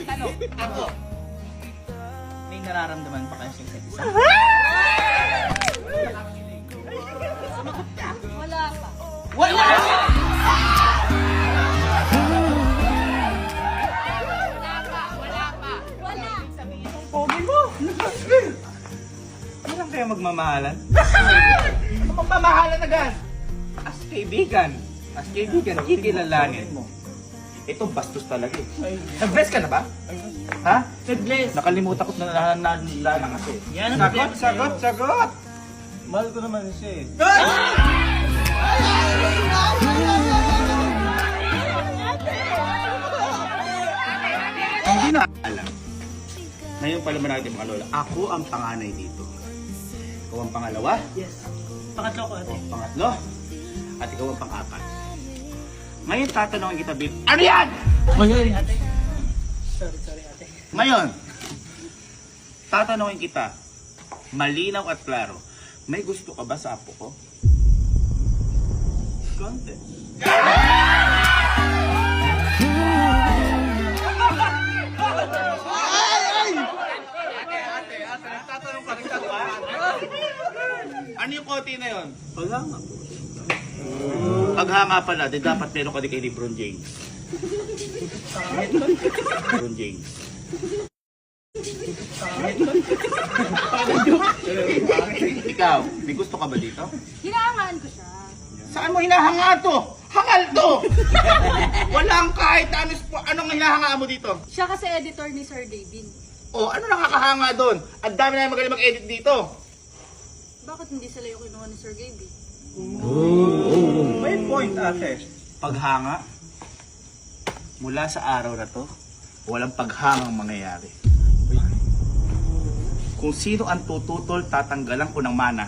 tanong. Ako. May nararamdaman pa kayo sa isa't isa? Wala pa. Wala! Wala. Pogi mo! Kailan kayo magmamahalan? Ano magmamahalan agad? As kaibigan. As kaibigan, kikilalanin mo. Ito bastos talaga eh. Nag-bless ka na ba? Ha? Nag-bless. Nakalimutan ko na kasi. Yan ang Sagot! Mahal ko naman siya eh. Hindi na alam. Ngayon pala natin mga lola, ako ang panganay dito. Ikaw ang pangalawa, Yes. Pangatlo ko ate. pangatlo, at ikaw ang pang-apat. Ngayon tatanungin kita, Bill, ano yan? Sorry ate. Sorry ate. Ngayon, tatanungin kita, malinaw at klaro, may gusto ka ba sa apo ko? Konti. Ano yung kote na yon? Wala nga po. Paghanga pala, di dapat meron ka di kay Lebron James. Lebron James. Ikaw, may gusto ka ba dito? Hinahangaan ko siya. Saan mo hinahanga to? Hangal to! Walang kahit anong hinahanga mo dito. Siya kasi editor ni Sir David. O, ano nakakahanga doon? Ang dami na magaling mag-edit dito. Bakit hindi sila yung kinuha ni Sir David? May point ate. Paghanga, mula sa araw na to, walang paghangang mangyayari. Kung sino ang tututol, tatanggalan ko ng mana.